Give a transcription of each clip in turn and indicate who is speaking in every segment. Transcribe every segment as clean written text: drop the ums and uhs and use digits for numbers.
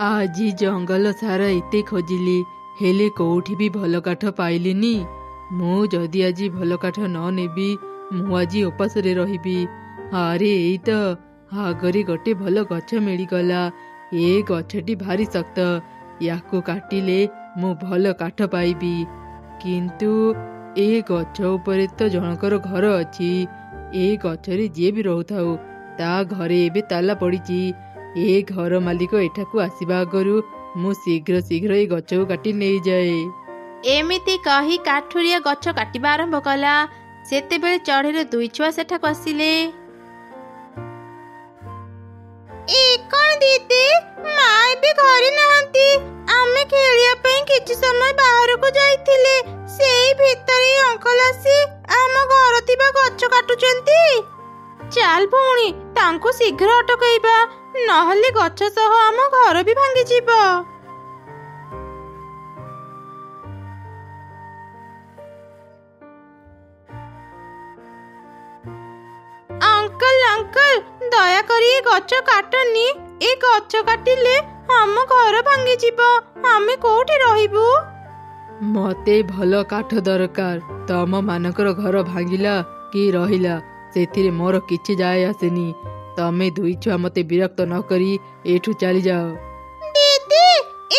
Speaker 1: ଆଜି ଜଙ୍ଗଲ ସାରା ଏତେ ଖୋଜିଲି, ହେଲେ କୋଉଠି ବି ଭଲ କାଠ ପାଇଲିନି। ମୁଁ ଯଦି ଆଜି ଭଲ କାଠ ନ ନେବି, ମୁଁ ଆଜି ଉପାସରେ ରହିବି। ଆରେ ଏଇ ତ ଆଗରେ ଗୋଟେ ଭଲ ଗଛ ମିଳିଗଲା। ଏ ଗଛଟି ଭାରି ଶକ୍ତ, ୟାକୁ କାଟିଲେ ମୁଁ ଭଲ କାଠ ପାଇବି। କିନ୍ତୁ ଏ ଗଛ ଉପରେ ତ ଜଣଙ୍କର ଘର ଅଛି। ଏ ଗଛରେ ଯିଏ ବି ରହୁଥାଉ, ତା ଘରେ ଏବେ ତାଲା ପଡ଼ିଛି। ଏ ଘର ମାଲିକ ଏଠାକୁ ଆସିବା ଆଗରୁ ମୁଁ ଶୀଘ୍ର ଶୀଘ୍ର ଏ ଗଛକୁ କାଟି ନେଇଯାଏ।
Speaker 2: ଏମିତି କହି କାଠୁରିଆ ଗଛ କାଟିବା ଆରମ୍ଭ କଲା। ସେତେବେଳେ ଚଢ଼େଇର ଦୁଇ ଛୁଆ ସେଠାକୁ ଆସିଲେ। କଣ ଦିଦି, ମା ଏବେ ଘରେ ନାହାନ୍ତି। ଆମେ ଖେଳିବା ପାଇଁ କିଛି ସମୟ ବାହାରକୁ ଯାଇଥିଲେ। ସେଇ ଭିତରେ ଅଙ୍କଲ ଆସି ଆମ ଘର ଥିବା ଗଛ କାଟୁଛନ୍ତି। ଚାଲ ଭଉଣୀ, ତାଙ୍କୁ ଶୀଘ୍ର ଅଟକାଇବା, ନହେଲେ ଗଛ ସହ ଆମ ଘର ବି ଭାଙ୍ଗିଯିବ। ଅଙ୍କଲ ଅଙ୍କଲ, ଦୟାକରି ଏ ଗଛ କାଟନି। ଏ ଗଛ କାଟିଲେ ଆମ ଘର ଭାଙ୍ଗିଯିବ। ଆମେ କୋଉଠି ରହିବୁ?
Speaker 1: ମତେ ଭଲ କାଠ ଦରକାର। ତମ ମାନଙ୍କର ଘର ଭାଙ୍ଗିଲା କି ରହିଲା, ସେଥିରେ ମୋର କିଛି ଯାଏ ଆସେନି। ତମେ ଦୁଇ ଛୁଆ ମତେ ବିରକ୍ତ ନ କରି ଏଠୁ ଚାଲିଯାଅ।
Speaker 2: ଦିଦି,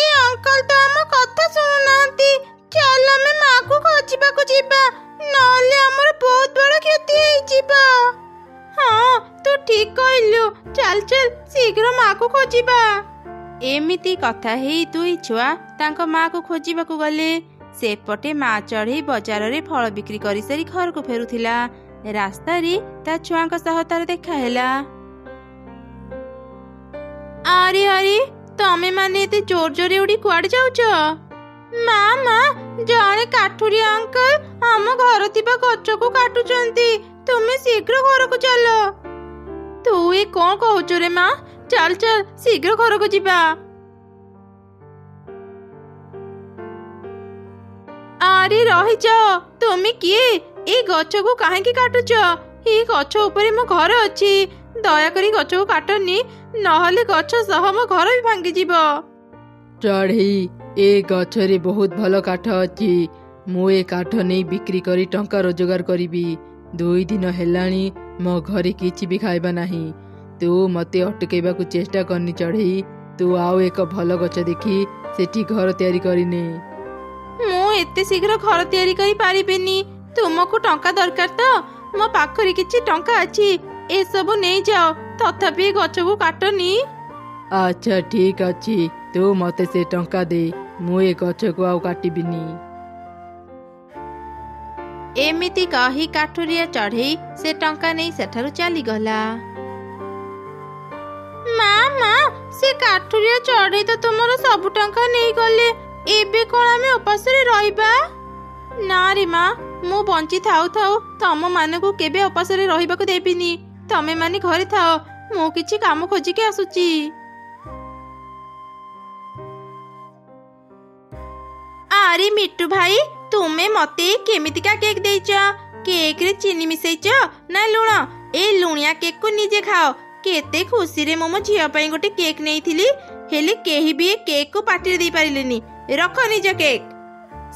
Speaker 2: ଏ ଅଙ୍କଲ ତ ଆମ କଥା ଶୁଣୁନାହାନ୍ତି। ଚାଲ ଆମେ ମାକୁ ଖୋଜିବାକୁ ଯିବା, ନହେଲେ ଆମର ବହୁତ ବଡ଼ କ୍ଷତି ହେଇଯିବ। ହଁ, ତୁ ଠିକ କହିଲୁ। ଚାଲ ଚାଲ ଶୀଘ୍ର ମାକୁ ଖୋଜିବା। ଏମିତି କଥା ହେଇ ଦୁଇ ଛୁଆ ତାଙ୍କ ମାକୁ ଖୋଜିବାକୁ ଗଲେ। ସେପଟେ ମା ଚଢ଼େଇ ବଜାରରେ ଫଳ ବିକ୍ରି କରିସାରି ଘରକୁ ଫେରୁଥିଲା। ରାସ୍ତାରେ ତା ଛୁଆଙ୍କ ସହ ତାର ଦେଖା ହେଲା। ଆରେ ଆରେ, ତମେ ମାନେ ଏତେ ଜୋର ଜୋରେ ଉଡ଼ି କୁଆଡେ ଯାଉଛ? ମା, ଜଣେ କାଠୁରିଆ ଅଙ୍କଲ ଆମ ଘର ଥିବା ଗଛକୁ କାଟୁଛନ୍ତି। ତୁମେ ଶୀଘ୍ର ଘରକୁ ଚାଲ। ତୁ ଏ କଣ କହୁଛୁ ରେ ମା? ଚାଲ ଚାଲ ଶୀଘ୍ର ଘରକୁ ଯିବା। ଆରେ ରହିଯାଅ, ତୁମେ କିଏ? ଏ ଗଛକୁ କାହିଁକି କାଟୁଛ? ଏ ଗଛ ଉପରେ ମୋ ଘର ଅଛି। ଦୟାକରି ଗଛକୁ କାଟନି, ନହେଲେ ଗଛ ସହ ମୋ ଘର ବି ଭାଙ୍ଗିଯିବ।
Speaker 1: ଚଢ଼େଇ, ଏ ଗଛରେ ବହୁତ ଭଲ କାଠ ଅଛି। ମୁଁ ଏ କାଠ ନେଇ ବିକ୍ରି କରି ଟଙ୍କା ରୋଜଗାର କରିବି। 2 ଦିନ ହେଲାଣି ମୋ ଘରେ କିଛି ବି ଖାଇବା ନାହିଁ। ତୁ ମତେ ଅଟକେଇବାକୁ ଚେଷ୍ଟା କରନି ଚଢ଼େଇ। ତୁ ଆଉ ଏକ ଭଲ ଗଛ ଦେଖି ସେଠି ଘର ତିଆରି କରିନେ।
Speaker 2: ମୁଁ ଏତେ ଶୀଘ୍ର ଘର ତିଆରି କରି ପାରିବିନି। ତୁମକୁ ଟଙ୍କା ଦରକାର ତ? ମୋ ପାଖରେ କିଛି ଟଙ୍କା ଅଛି, ଏସବୁ ନେଇଯାଅ। ତଥାପି ଗଛକୁ କାଟନି।
Speaker 1: ଆଚ୍ଛା ଠିକ ଅଛି, ତୁ ମତେ ସେ ଟଙ୍କା ଦେ। ମୁଁ ଏ ଗଛକୁ ଆଉ କାଟିବିନି।
Speaker 2: ଏମିତି କହି କାଠୁରିଆ ଚଢ଼େଇ ସେ ଟଙ୍କା ନେଇ ସେଠାରୁ ଚାଲିଗଲା। ମା, ସେ କାଠୁରିଆ ଚଢ଼େଇ ତ ତୁମର ସବୁ ଟଙ୍କା ନେଇଗଲେ। ଏବେ କଣ ଆମେ ଉପାସରେ ରହିବା? ନା ରେ ମା, ମୁଁ ବଞ୍ଚି ଥାଉ ଥାଉ ତମ ମାନଙ୍କୁ କେବେ ଉପାସରେ ରହିବାକୁ ଦେବିନି। ତମେ ମାନେ ଘରେ ଥାଅ, ମୁଁ କିଛି କାମ ଖୋଜିକି ଆସୁଛି। ଆରେ ମିଟୁ ଭାଇ, ତୁମେ ମତେ କେମିତିକା କେକ୍ ଦେଇଛ? କେକରେ ଚିନି ମିଶେଇଛ ନା ଲୁଣ? ଏ ଲୁଣିଆ କେକ୍ କୁ ନିଜେ ଖାଅ। କେତେ ଖୁସିରେ ମୁଁ ମୋ ଝିଅ ପାଇଁ ଗୋଟେ କେକ୍ ନେଇଥିଲି, ହେଲେ କେହି ବି ଏ କେକ୍ କୁ ପାଟିରେ ଦେଇ ପାରିଲେନି। ରଖ ନିଜ କେକ୍।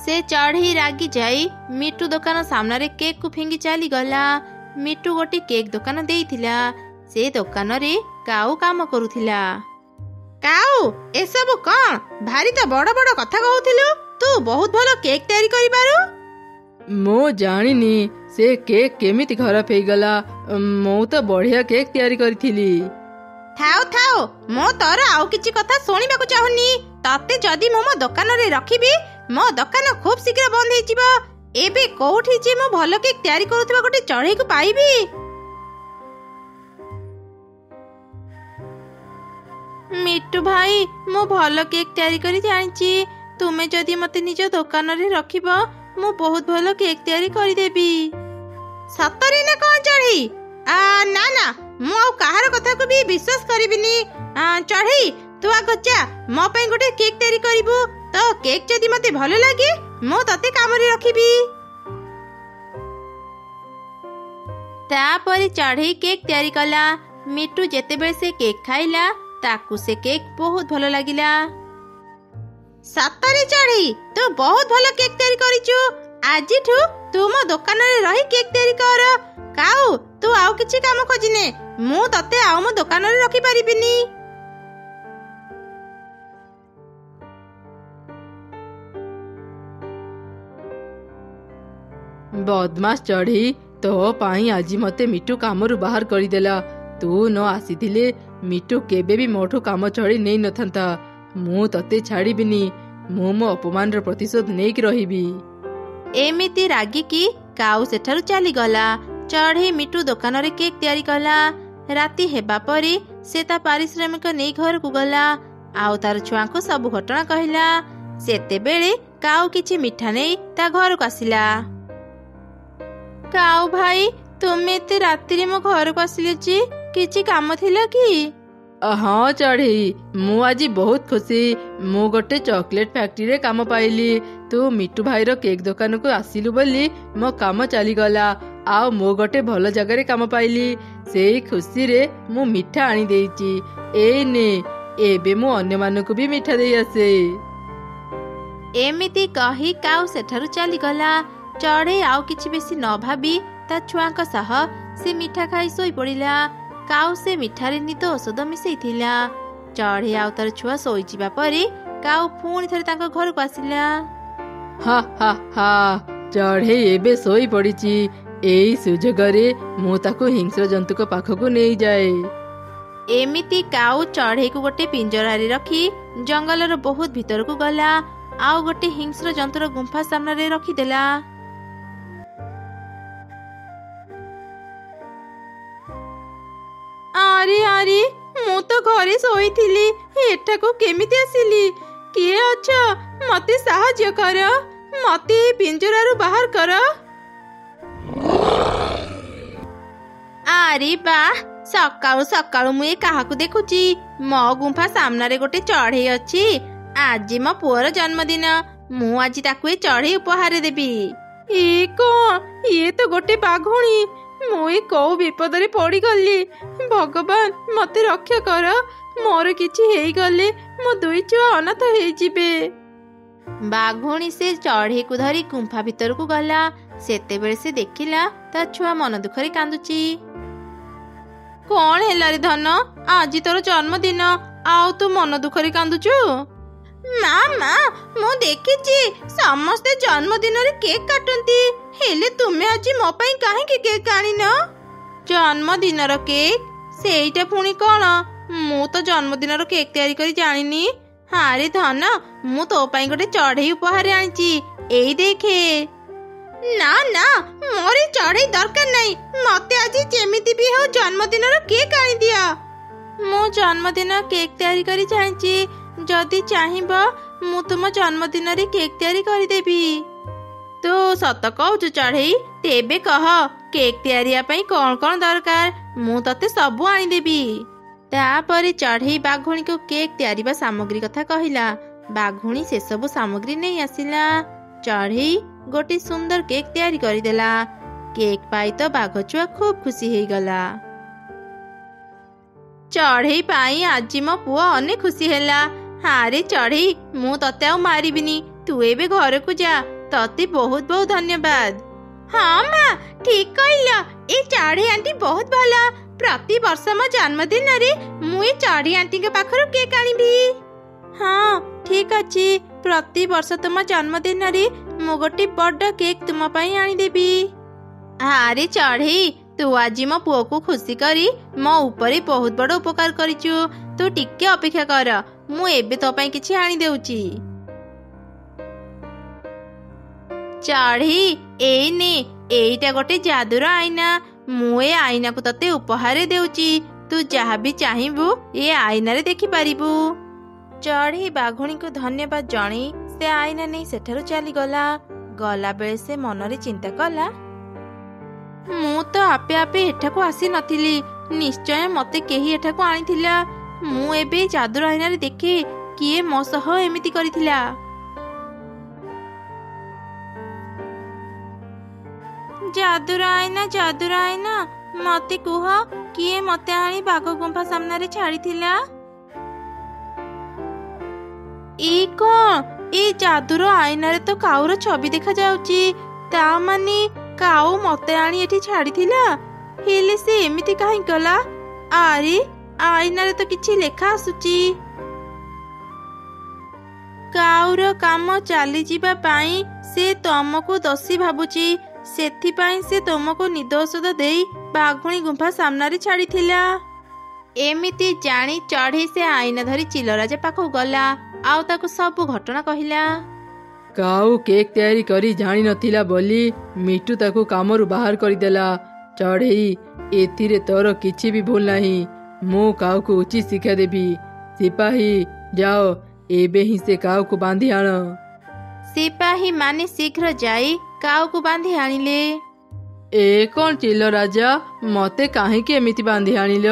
Speaker 2: ସେ ଚଢ଼େଇ ରାଗି ଯାଇ ମିଟୁ ଦୋକାନ ସାମ୍ନାରେ କେକ୍ କୁ ଫିଙ୍ଗି ଚାଲିଗଲା। ମିଟୁ ଗୋଟେ କେକ୍ ଦୋକାନ ଦେଇଥିଲା। ସେ ଦୋକାନରେ କାଉ କାମ କରୁଥିଲା। କାଉ, ଏସବୁ କଣ? ଭାରି ତ ବଡ ବଡ କଥା କହୁଥିଲୁ। ତୁ ବହୁତ ଭଲ କେକ୍ ତିଆରି କରିପାରୁ।
Speaker 1: ମୁଁ ଜାଣିନି ସେ କେକ୍ କେମିତି ଖରାପ ହେଇଗଲା। ମୁଁ ତ ବଢିଆ କେକ୍ ତିଆରି କରିଥିଲି।
Speaker 2: ଥାଉ, ମୁଁ ତୋର ଆଉ କିଛି କଥା ଶୁଣିବାକୁ ଚାହୁଁନି। ତତେ ଯଦି ମୁଁ ମୋ ଦୋକାନରେ ରଖିବି, ମୋ ଦୋକାନ ଖୁବ୍ ଶୀଘ୍ର ବନ୍ଦ ହେଇଯିବ। ଏବେ କୋଉଠି ଯେ ମୁଁ ଭଲ କେକ୍ ତିଆରି କରୁଥିବା ଗୋଟେ ଚଢ଼େଇକୁ ପାଇବି? ମିଟୁ ଭାଇ, ମୁଁ ଭଲ କେକ୍ ତିଆରି କରି ଜାଣିଛି। ତୁମେ ଯଦି ମତେ ନିଜ ଦୋକାନରେ ରଖିବ, ମୁଁ ବହୁତ ଭଲ କେକ୍ ତିଆରି କରିଦେବି। ସତରେ ନା କଣ ଚଢ଼େଇ? ନା, ମୁଁ ଆଉ କାହାର କଥାକୁ ବି ବିଶ୍ୱାସ କରିବିନି। ଚଢ଼େଇ, ତୁ ଆଗ ଯା, ମୋ ପାଇଁ ଗୋଟେ କେକ୍ ତିଆରି କରିବୁ। ତ କେକ୍ ଯଦି ମତେ ଭଲ ଲାଗେ, ମୁଁ ତତେ କାମରେ ରଖିବି। ତାପରେ ଚଢ଼େଇ କେକ୍ ତିଆରି କଲା। ମିଟୁ ଯେତେବେଳେ ସେ କେକ୍ ଖାଇଲା, ତାକୁ ସେ କେକ୍ ବହୁତ ଭଲ ଲାଗିଲା। ସତରେ ଚଢ଼େଇ, ତୁ ବହୁତ ଭଲ କେକ୍ ତିଆରି କରିଛୁ। ଆଜିଠୁ ତୁ ମୋ ଦୋକାନରେ ରହି କେକ୍ ତିଆରି କର। କାଉ, ତୁ ଆଉ କିଛି କାମ ଖୋଜିନେ, ମୁଁ ତତେ ଆଉ ମୋ ଦୋକାନରେ ରଖିପାରିବିନି।
Speaker 1: ବଦମାସ ଚଢ଼େଇ, ତୋ ପାଇଁ ଆଜି ମତେ ମିଟୁ କାମରୁ ବାହାର କରିଦେଲା। ତୁ ନ ଆସିଥିଲେ ମିଟୁ କେବେ ବି ମୋଠୁ କାମ ଛଡେଇ ନେଇ ନଥାନ୍ତା। ମୁଁ ତତେ ଛାଡ଼ିବିନି। ମୁଁ ମୋ ଅପମାନର ପ୍ରତିଶୋଧ ନେଇକି ରହିବି।
Speaker 2: ଏମିତି ରାଗିକି କାଉ ସେଠାରୁ ଚାଲିଗଲା। ଚଢ଼େଇ ମିଟୁ ଦୋକାନରେ କେକ୍ ତିଆରି କଲା। ରାତି ହେବା ପରେ ସେ ତା ପାରିଶ୍ରମିକ ନେଇ ଘରକୁ ଗଲା ଆଉ ତାର ଛୁଆଙ୍କୁ ସବୁ ଘଟଣା କହିଲା। ସେତେବେଳେ କାଉ କିଛି ମିଠା ନେଇ ତା ଘରକୁ ଆସିଲା। କାଉ ଭାଇ, ତୁମେ ଏତେ ରାତିରେ ମୋ ଘରକୁ ଆସିଲେ ଯେ କିଛି କାମ ଥିଲା କି?
Speaker 1: ହଁ ଚଢ଼େଇ, ମୁଁ ଆଜି ବହୁତ ଖୁସି। ମୁଁ ଗୋଟେ ଚକୋଲେଟ ଫ୍ୟାକ୍ଟ୍ରିରେ କାମ ପାଇଲି। ତୁ ମିଟୁ ଭାଇର କେକ୍ ଦୋକାନକୁ ଆସିଲୁ ବୋଲି ମୋ କାମ ଚାଲିଗଲା ଆଉ ମୁଁ ଗୋଟେ ଭଲ ଜାଗାରେ କାମ ପାଇଲି। ସେଇ ଖୁସିରେ ମୁଁ ମିଠା ଆଣିଦେଇଛି। ଏଇ ନେ, ଏବେ ମୁଁ ଅନ୍ୟମାନଙ୍କୁ ବି ମିଠା ଦେଇ ଆସେ।
Speaker 2: ଏମିତି କହି କାଉ ସେଠାରୁ ଚାଲିଗଲା। ଚଢ଼େଇ ଆଉ କିଛି ବେଶୀ ନ ଭାବି ତା ଛୁଆଙ୍କ ସହ ସେ ମିଠା ଖାଇ ଶୋଇ ପଡ଼ିଲା। କାଉ ସେ ମିଠାରେ ନିଦ ଔଷଧ ମିଶେଇଥିଲା। ଚଢ଼େଇ ଆଉ ତାର ଛୁଆ ଶୋଇଯିବା ପରେ କାଉ ପୁଣି ଥରେ ତାଙ୍କ ଘରକୁ ଆସିଲା।
Speaker 1: ହା ହା ହା, ଚଢ଼େଇ ଏବେ ଶୋଇ ପଡ଼ିଛି। ଏଇ ସୁଯୋଗରେ ମୁଁ ତାକୁ ହିଂସ୍ର ଜନ୍ତୁଙ୍କ ପାଖକୁ ନେଇଯାଏ।
Speaker 2: ଏମିତି କାଉ ଚଢ଼େଇକୁ ଗୋଟେ ପିଞ୍ଜରାରେ ରଖି ଜଙ୍ଗଲର ବହୁତ ଭିତରକୁ ଗଲା ଆଉ ଗୋଟେ ହିଂସ୍ର ଜନ୍ତୁର ଗୁମ୍ଫା ସାମ୍ନାରେ ରଖିଦେଲା। ଆରେ ଆରେ, ମୁଁ ତ ଘରେ ଶୋଇଥିଲି, ଏଠାକୁ କେମିତି ଆସିଲି? କିଏ ଅଛ? ମତେ ସାହାଯ୍ୟ କର, ମତେ ଏ ପିଞ୍ଜରାରୁ ବାହାର କର। ଆରେ ବାଃ, ସକାଳୁ ସକାଳୁ ମୁଁ ଏ କାହାକୁ ଦେଖୁଛି? ମୋ ଗୁମ୍ଫା ସାମ୍ନାରେ ଗୋଟେ ଚଢ଼େଇ ଅଛି। ଆଜି ମୋ ପୁଅର ଜନ୍ମଦିନ, ମୁଁ ଆଜି ତାକୁ ଏ ଚଢ଼େଇ ଉପହାର ଦେବି। ଇଏ ତ ଗୋଟେ ବାଘୁଣୀ। ମୁଁ ଏ କୋଉ ବିପଦରେ ପଡ଼ିଗଲି। ଭଗବାନ, ମତେ ରକ୍ଷା କର। ମୋର କିଛି ହେଇଗଲେ ମୋ ଦୁଇ ଛୁଆ ଅନାଥ ହେଇଯିବେ। ବାଘୁଣୀ ସେ ଚଢ଼େଇକୁ ଧରି ଗୁମ୍ଫା ଭିତରକୁ ଗଲା। ସେତେବେଳେ ସେ ଦେଖିଲା ତା ଛୁଆ ମନ ଦୁଃଖରେ କାନ୍ଦୁଛି। କଣ ହେଲା ରେ ଧନ? ଆଜି ତୋର ଜନ୍ମଦିନ ଆଉ ତୁ ମନ ଦୁଃଖରେ କାନ୍ଦୁଛୁ? ମା, ମୁଁ ଦେଖିଛି ସମସ୍ତେ ଜନ୍ମଦିନରେ କେକ୍ କାଟନ୍ତି, ହେଲେ ତୁମେ ଆଜି ମୋ ପାଇଁ କାହିଁକି କେକ୍ ଆଣିନ? ଜନ୍ମଦିନର କେକ୍? ସେଇଟା ପୁଣି କଣ? ମୁଁ ତ ଜନ୍ମଦିନର କେକ୍ ତିଆରି କରି ଜାଣିନି। ଆରେ ଧନ, ମୁଁ ତୋ ପାଇଁ ଗୋଟେ ଚଢ଼େଇ ଉପହାର ଆଣିଛି, ଏଇ ଦେଖେ। ନା, ମୋର ଚଢ଼େଇ ଦରକାର ନାହିଁ। ମତେ ଆଜି ଯେମିତି ବି ହଉ ଜନ୍ମଦିନର କେକ୍ ଆଣିଦିଅ। ମୁଁ ଜନ୍ମଦିନ କେକ୍ ତିଆରି କରି ଜାଣିଛି। ଯଦି ଚାହିଁବ ମୁଁ ତୁମ ଜନ୍ମଦିନରେ କେକ୍ ତିଆରି କରିଦେବି। ତୁ ସତ କହୁଛୁ ଚଢ଼େଇ? ତେବେ କହ, କେକ୍ ତିଆରିବା ପାଇଁ କଣ କଣ ଦରକାର? ମୁଁ ତତେ ସବୁ ଆଣିଦେବି। ତାପରେ ଚଢ଼େଇ ବାଘୁଣୀକୁ କେକ୍ ତିଆରିବା ସାମଗ୍ରୀ କଥା କହିଲା। ବାଘୁଣୀ ସେସବୁ ସାମଗ୍ରୀ ନେଇ ଆସିଲା। ଚଢ଼େଇ ଗୋଟେ ସୁନ୍ଦର କେକ୍ ତିଆରି କରିଦେଲା। କେକ୍ ପାଇ ତ ବାଘ ଛୁଆ ଖୁବ ଖୁସି ହେଇଗଲା। ଚଢ଼େଇ ପାଇଁ ଆଜି ମୋ ପୁଅ ଅନେକ ଖୁସି ହେଲା। ଆରେ ଚଢ଼େଇ, ମୁଁ ତତେ ଆଉ ମାରିବିନି। ତୁ ଏବେ ଘରକୁ ଯା। ତତେ ବହୁତ ବହୁତ ଧନ୍ୟବାଦ। ହଁ ମା, ଠିକ କହିଲ। ଏ ଚଢ଼େଇ ଆଣ୍ଟି ବହୁତ ଭଲ। ପ୍ରତିବର୍ଷ ମୋ ଜନ୍ମଦିନରେ ମୁଁ ଏ ଚଢ଼େଇ ଆଣ୍ଟିଙ୍କ ପାଖରୁ କେକ୍ ଆଣିବି। ହଁ, ଠିକ ଅଛି। ପ୍ରତିବର୍ଷ ତୁମ ଜନ୍ମଦିନରେ ମୁଁ ଗୋଟେ ବଡ଼ କେକ୍ ତୁମ ପାଇଁ ଆଣିଦେବି। ଆରେ ଚଢ଼େଇ, ତୁ ଆଜି ମୋ ପୁଅକୁ ଖୁସି କରି ମୋ ଉପରେ ବହୁତ ବଡ଼ ଉପକାର କରିଛୁ। ତୁ ଟିକେ ଅପେକ୍ଷା କର, ମୁଁ ଏବେ ତୋ ପାଇଁ କିଛି ଆଣିଦେଉଛି। ଚଢ଼େଇ, ଏଇ ନେ, ଏଇଟା ଗୋଟେ ଯାଦୁର ଆଇନା। ମୁଁ ଏ ଆଇନାକୁ ତତେ ଉପହାର ଦେଉଛି। ତୁ ଯାହା ବି ଚାହିଁବୁ ଏ ଆଇନାରେ ଦେଖିପାରିବୁ। ଚଢ଼େଇ ବାଘୁଣୀକୁ ଧନ୍ୟବାଦ ଜଣେଇ ସେ ଆଇନା ନେଇ ସେଠାରୁ ଚାଲିଗଲା। ଗଲାବେଳେ ସେ ମନରେ ଚିନ୍ତା କଲା, ମୁଁ ତ ଆପେ ଆପେ ଏଠାକୁ ଆସିନଥିଲି। ନିଶ୍ଚୟ ମତେ କେହି ଏଠାକୁ ଆଣିଥିଲା। ମୁଁ ଏବେ ଯାଦୁର ଆଇନାରେ ଦେଖେ କିଏ ମୋ ସହ ଏମିତି କରିଥିଲା। ଯାଦୁର ଆଇନା, ମତେ କୁହ, କିଏ ମତେ ଆଣି ବାଘ ଗୁମ୍ଫା ସାମ୍ନାରେ ଛାଡ଼ିଥିଲା? ଏ କଣ ଏ ଯାଦୁର ଆଇନାରେ ତ କାଉର ଛବି ଦେଖା ଯାଉଛି। ତା ମାନେ କାଉ ମତେ ଆଣି ଏଠି ଛାଡିଥିଲା। ହେଲେ ସେ ଏମିତି କାହିଁ କଲା? ଆରେ ଆଇନାରେ ତ କିଛି ଲେଖା ଆସୁଛି। କାଉର କାମ ଚାଲିଯିବା ପାଇଁ ସେ ତମକୁ ଦୋଷୀ ଭାବୁଛି। ସେଥିପାଇଁ ସେ ତମକୁ ନିଦ ଔଷଧ ଦେଇ ବାଘୁଣୀ ଗୁମ୍ଫା ସାମ୍ନାରେ ଛାଡିଥିଲା। ଏମିତି ଜାଣି ଚଢ଼େଇ ସେ ଆଇନା ଧରି ଚିଲରାଜା ପାଖକୁ ଗଲା ଆଉ ତାକୁ ସବୁ ଘଟଣା କହିଲା।
Speaker 1: କାଉ କେକ୍ ତିଆରି କରି ଜାଣିନଥିଲା ବୋଲି ମିଟୁ ତାକୁ କାମରୁ ବାହାର କରିଦେଲା। ଚଢ଼େଇ, ଏଥିରେ ତୋର କିଛି ବି ଭୁଲ ନାହିଁ। ମୁଁ କାଉକୁ ଉଚିତ ଶିକ୍ଷା ଦେବି। ସିପାହୀ, ଯାଅ ଏବେ ହିଁ ସେ କାଉକୁ ବାନ୍ଧି ଆଣ।
Speaker 2: ସିପାହୀ ମାନେ ଶୀଘ୍ର ଯାଇ କାଉକୁ ବାନ୍ଧି ଆଣିଲେ।
Speaker 1: ଏ କଣ ଚିଲରାଜା, ମତେ କାହିଁକି ଏମିତି ବାନ୍ଧି ଆଣିଲ?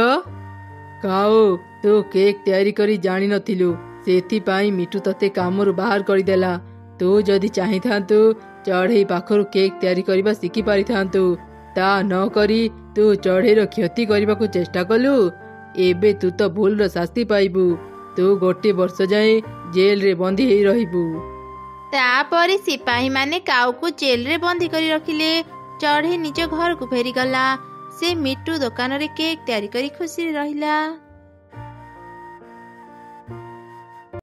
Speaker 1: କାଉ, ତୁ କେକ୍ ତିଆରି କରି ଜାଣିନଥିଲୁ, ସେଥିପାଇଁ ମିଟୁ ତତେ କାମରୁ ବାହାର କରିଦେଲା। ତୁ ଯଦି ଚାହିଁଥାନ୍ତୁ ଚଢ଼େଇ ପାଖରୁ କେକ୍ ତିଆରି କରିବା ଶିଖି ପାରିଥାନ୍ତୁ। ତା ନ କରି ତୁ ଚଢ଼େଇର କ୍ଷତି କରିବାକୁ ଚେଷ୍ଟା କଲୁ। ଏବେ ତୁ ତ ଭୁଲର ଶାସ୍ତି ପାଇବୁ। ତୁ 1 ବର୍ଷ ଯାଏଁ ଜେଲରେ ବନ୍ଦୀ ହେଇ ରହିବୁ।
Speaker 2: ତାପରେ ସିପାହୀ ମାନେ କାଉକୁ ଜେଲରେ ବନ୍ଦୀ କରି ରଖିଲେ। ଚଢ଼େଇ ନିଜ ଘରକୁ ଫେରିଗଲା। ସେ ମିଟୁ ଦୋକାନରେ କେକ୍ ତିଆରି କରି ଖୁସିରେ ରହିଲା।